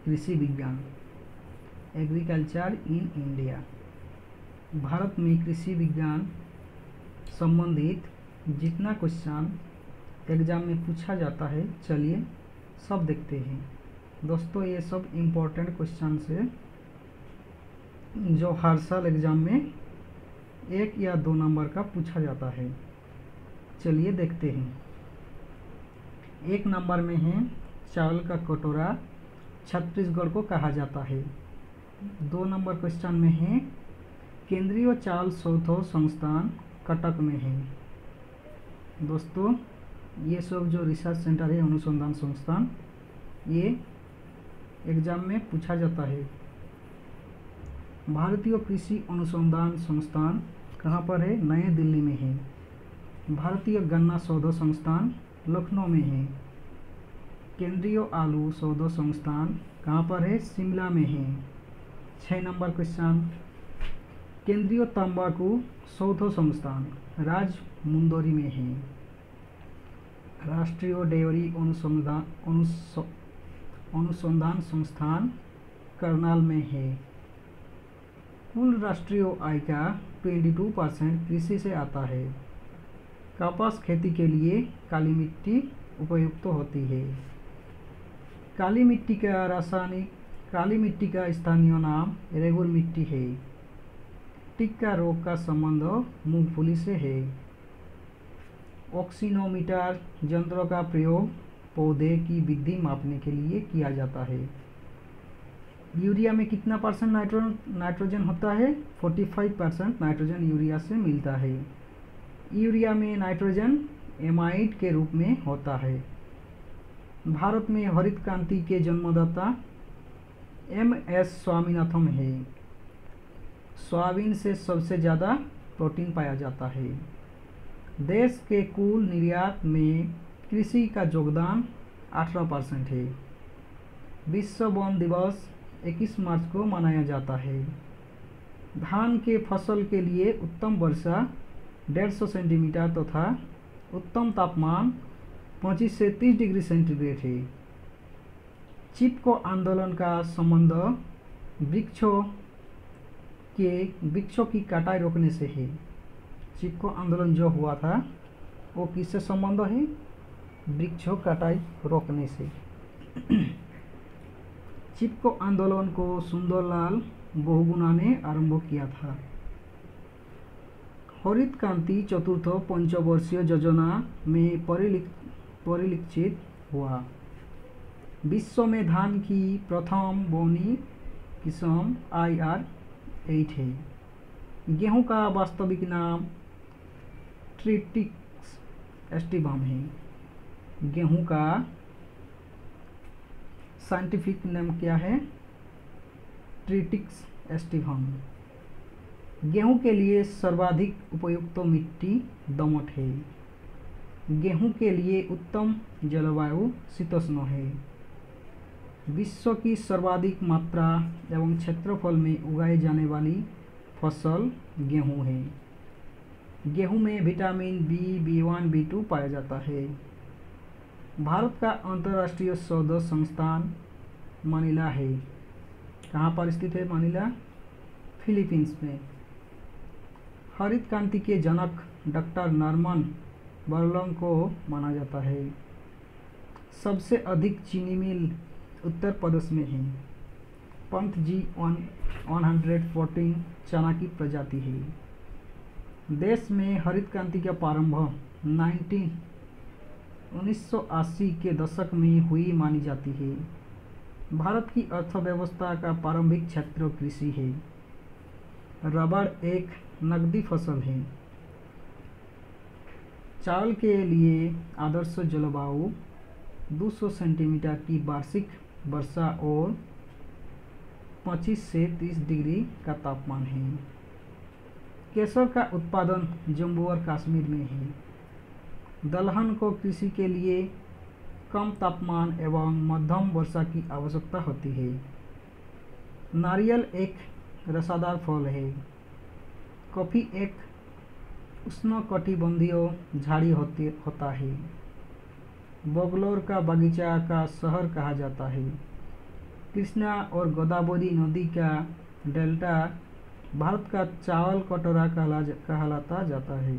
कृषि विज्ञान, agriculture in India. Bharat में कृषि विज्ञान संबंधित जितना क्वेश्चन एग्ज़ाम में पूछा जाता है, चलिए सब देखते हैं। दोस्तों, ये सब इम्पोर्टेंट क्वेश्चन है जो हर साल एग्ज़ाम में 1 या 2 नंबर का पूछा जाता है। चलिए देखते हैं। 1 नंबर में है चावल का कटोरा छत्तीसगढ़ को कहा जाता है। 2 नंबर क्वेश्चन में है केंद्रीय चावल शोध संस्थान कटक में है। दोस्तों, ये सब जो रिसर्च सेंटर है, अनुसंधान संस्थान, ये एग्ज़ाम में पूछा जाता है। भारतीय कृषि अनुसंधान संस्थान कहाँ पर है? नई दिल्ली में है। भारतीय गन्ना शोध संस्थान लखनऊ में है। केंद्रीय आलू शोध संस्थान कहाँ पर है? शिमला में है। 6 नंबर क्वेश्चन, केंद्रीय तंबाकू शोध संस्थान राजमुंदरी में है। राष्ट्रीय डेयरी अनुसंधान संस्थान करनाल में है। कुल राष्ट्रीय आय का 22% कृषि से आता है। कपास खेती के लिए काली मिट्टी उपयुक्त होती है। काली मिट्टी का स्थानीय नाम रेगुर मिट्टी है। टिक्का रोग का संबंध मूंगफली से है। ऑक्सीनोमीटर यंत्र का प्रयोग पौधे की वृद्धि मापने के लिए किया जाता है। यूरिया में कितना % नाइट्रोजन होता है? 45% नाइट्रोजन यूरिया से मिलता है। यूरिया में नाइट्रोजन एमाइड के रूप में होता है। भारत में हरित क्रांति के जन्मदाता MS स्वामीनाथन है। सोयाबीन से सबसे ज़्यादा प्रोटीन पाया जाता है। देश के कुल निर्यात में कृषि का योगदान 18% है। विश्व वन दिवस 21 मार्च को मनाया जाता है। धान के फसल के लिए उत्तम वर्षा 150 सेंटीमीटर तथा उत्तम तापमान 25 से 30 डिग्री सेंटीग्रेड है। चिपको आंदोलन का संबंध वृक्षों की कटाई रोकने से है। चिपको आंदोलन जो हुआ था वो किससे संबंध है? वृक्षों कटाई रोकने से। चिपको आंदोलन को सुंदरलाल बहुगुणा ने आरंभ किया था। हरित क्रांति चतुर्थ पंचवर्षीय योजना में परिलक्षित हुआ। विश्व में धान की प्रथम बोनी किस्म IR-8 है। गेहूं का वास्तविक नाम ट्रिटिक्स एस्टिवम है। गेहूं का साइंटिफिक नेम क्या है? ट्रिटिक्स एस्टिवम। गेहूं के लिए सर्वाधिक उपयुक्त मिट्टी दोमट है। गेहूं के लिए उत्तम जलवायु शीतोष्ण है। विश्व की सर्वाधिक मात्रा एवं क्षेत्रफल में उगाई जाने वाली फसल गेहूं है। गेहूं में विटामिन B, B1, B2 पाया जाता है। भारत का अंतर्राष्ट्रीय शोध संस्थान मनीला है। कहाँ पर स्थित है मनीला? फिलीपींस में। हरित क्रांति के जनक डॉक्टर नॉर्मन बोरलॉग को माना जाता है। सबसे अधिक चीनी मिल उत्तर प्रदेश में है। पंथ G114 चना की प्रजाति है। देश में हरित क्रांति का प्रारंभ 1980 के दशक में हुई मानी जाती है। भारत की अर्थव्यवस्था का प्रारंभिक क्षेत्र कृषि है। रबड़ एक नकदी फसल है। चावल के लिए आदर्श जलवायु 200 सेंटीमीटर की वार्षिक वर्षा और 25 से 30 डिग्री का तापमान है। केसर का उत्पादन जम्मू और कश्मीर में है। दलहन को कृषि के लिए कम तापमान एवं मध्यम वर्षा की आवश्यकता होती है। नारियल एक रसादार फल है। कॉफ़ी एक उष्णकटिबंधीय झाड़ी होता है। बंगलोर का बगीचा का शहर कहा जाता है। कृष्णा और गोदावरी नदी का डेल्टा भारत का चावल कटोरा कहलाता जाता है।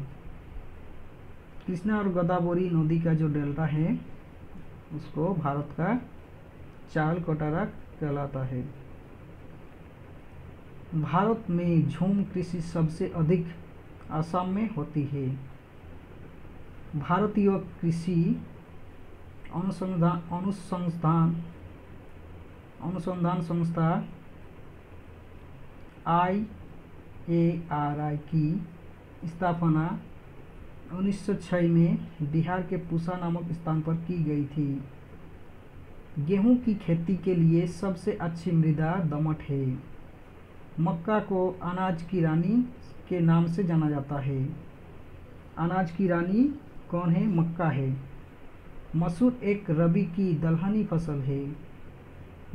कृष्णा और गोदावरी नदी का जो डेल्टा है उसको भारत का चावल कटोरा कहलाता है। भारत में झूम कृषि सबसे अधिक असम में होती है। भारतीय कृषि अनुसंधान संस्था IARI की स्थापना 1906 में बिहार के पूसा नामक स्थान पर की गई थी। गेहूं की खेती के लिए सबसे अच्छी मृदा दमट है। मक्का को अनाज की रानी के नाम से जाना जाता है। अनाज की रानी कौन है? मक्का है। मसूर एक रबी की दलहनी फसल है।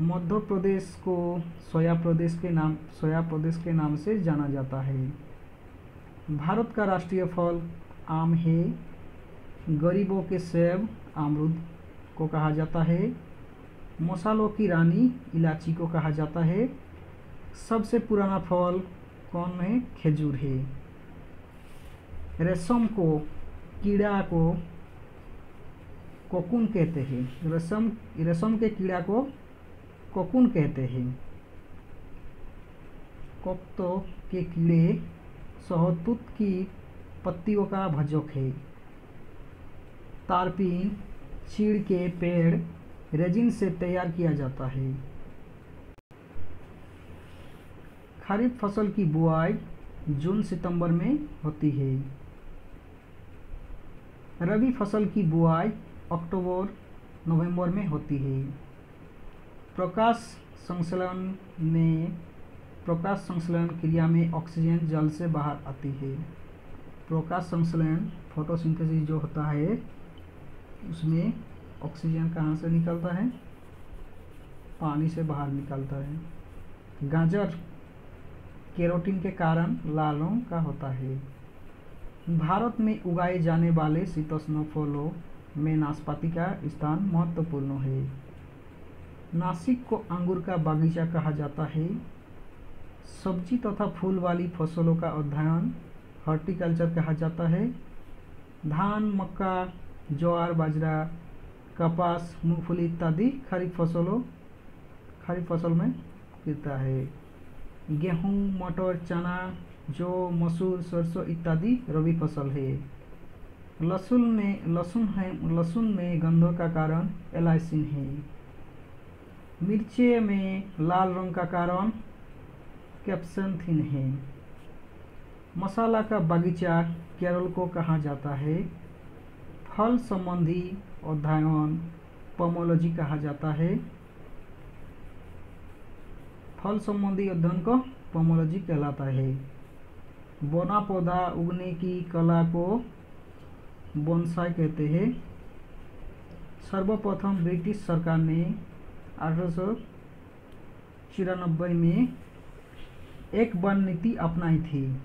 मध्य प्रदेश को सोया प्रदेश के नाम से जाना जाता है। भारत का राष्ट्रीय फल आम है। गरीबों के सेब अमरूद को कहा जाता है। मसालों की रानी इलायची को कहा जाता है। सबसे पुराना फल कौन है? खजूर है। रेशम को कीड़ा को कोकून कहते हैं। रेशम के कीड़ा को कोकून कहते हैं। कोक्तो के कीड़े शहतूत की पत्तियों का भक्षक है। तारपीन चीड़ के पेड़ रेजिन से तैयार किया जाता है। खरीफ फसल की बुआई जून सितंबर में होती है। रबी फसल की बुआई अक्टूबर नवंबर में होती है। प्रकाश संश्लेषण क्रिया में ऑक्सीजन जल से बाहर आती है। प्रकाश संश्लेषण फोटोसिंथेसिस जो होता है उसमें ऑक्सीजन कहाँ से निकलता है? पानी से बाहर निकलता है। गाजर केरोटीन के कारण लाल रंग का होता है। भारत में उगाए जाने वाले शीतोष्ण फलों में नाशपाती का स्थान महत्वपूर्ण है। नासिक को अंगूर का बागीचा कहा जाता है। सब्जी तथा फूल वाली फसलों का अध्ययन हॉर्टिकल्चर कहा जाता है। धान, मक्का, ज्वार, बाजरा, कपास, मूंगफली इत्यादि खरीफ फसल में गिरता है। गेहूं, मटर, चना, जौ, मसूर, सरसों इत्यादि रबी फसल है। लहसुन में गंधक का कारण एलाइसिन है। मिर्चे में लाल रंग का कारण कैप्सेंथिन है। मसाला का बागीचा केरल को कहा जाता है। फल संबंधी अध्ययन पोमोलॉजी कहा जाता है। फल संबंधी अध्ययन को पोमोलॉजी कहलाता है। बौना पौधा उगने की कला को बोनसाई कहते हैं। सर्वप्रथम ब्रिटिश सरकार ने 1894 में एक वन नीति अपनाई थी।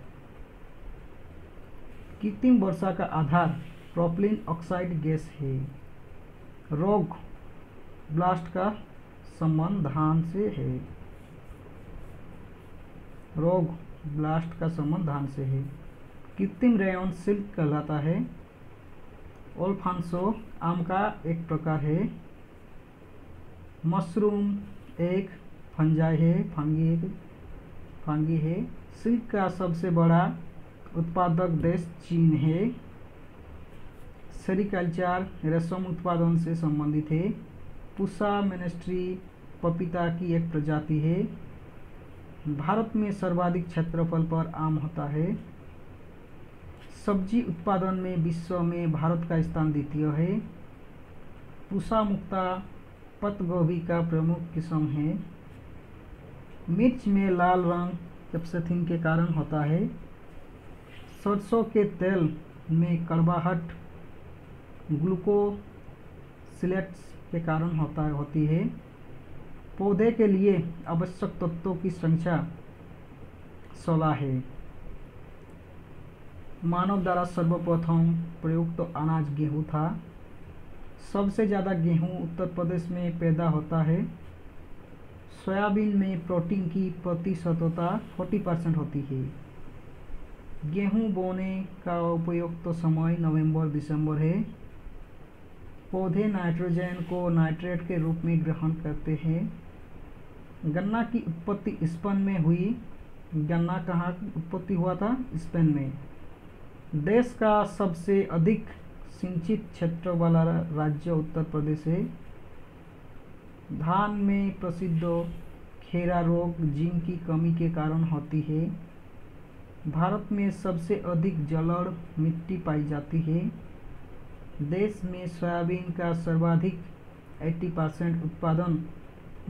कृत्रिम वर्षा का आधार प्रोपिलीन ऑक्साइड गैस है। रोग ब्लास्ट का संबंध धान से है। कृत्रिम रेयन सिल्क कहलाता है। ओल्फांसो आम का एक प्रकार है। मशरूम एक फंगी है। सिल्क का सबसे बड़ा उत्पादक देश चीन है। सेरिकल्चर रेशम उत्पादन से संबंधित है। पुसा मोनेस्ट्री पपीता की एक प्रजाति है। भारत में सर्वाधिक क्षेत्रफल पर आम होता है। सब्जी उत्पादन में विश्व में भारत का स्थान द्वितीय है। पूसा मुक्ता पत्त गोभी का प्रमुख किस्म है। मिर्च में लाल रंग कैप्सेथिन के कारण होता है। सरसों के तेल में कड़वाहट ग्लूकोसिलेट्स के कारण होती है। पौधे के लिए आवश्यक तत्वों की संख्या 16 है। मानव द्वारा सर्वप्रथम प्रयुक्त अनाज गेहूं था। सबसे ज़्यादा गेहूं उत्तर प्रदेश में पैदा होता है। सोयाबीन में प्रोटीन की प्रतिशतता 40% होती है। गेहूं बोने का उपयुक्त समय नवंबर दिसंबर है। पौधे नाइट्रोजन को नाइट्रेट के रूप में ग्रहण करते हैं। गन्ना की उत्पत्ति स्पेन में हुई। गन्ना कहाँ उत्पत्ति हुआ था? स्पेन में। देश का सबसे अधिक सिंचित क्षेत्र वाला राज्य उत्तर प्रदेश है। धान में प्रसिद्ध खैरा रोग जिंक की कमी के कारण होती है। भारत में सबसे अधिक जलोढ़ मिट्टी पाई जाती है। देश में सोयाबीन का सर्वाधिक 80% उत्पादन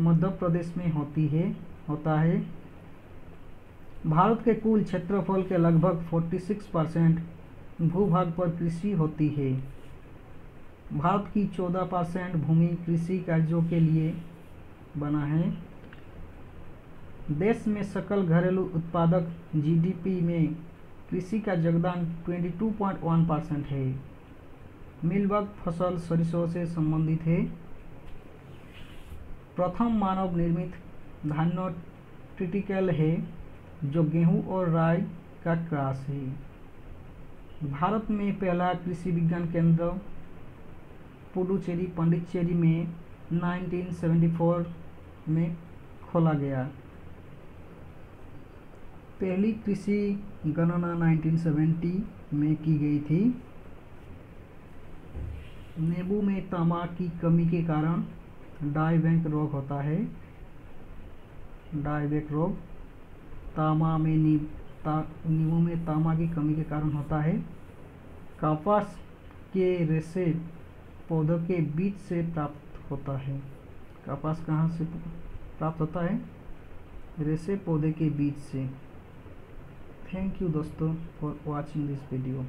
मध्य प्रदेश में होता है। भारत के कुल क्षेत्रफल के लगभग 46% भूभाग पर कृषि होती है। भारत की 14% भूमि कृषि कार्यों के लिए बना है। देश में सकल घरेलू उत्पादक जीडीपी में कृषि का योगदान 22.1% है। मिलबग फसल सरिसों से संबंधित है। प्रथम मानव निर्मित धान्य ट्रिटिकल है जो गेहूं और राई का क्रॉस है। भारत में पहला कृषि विज्ञान केंद्र पुडुचेरी पांडिचेरी में 1974 में खोला गया। पहली कृषि गणना 1970 में की गई थी। नींबू में तांबा की कमी के कारण डाइवैक रोग होता है। डाइवैक रोग नींबू में तांबा की कमी के कारण होता है। कपास के रेशे पौधों के बीज से प्राप्त होता है। कपास कहाँ से प्राप्त होता है? रेशे पौधे के बीज से। थैंक यू दोस्तों फॉर वॉचिंग दिस वीडियो।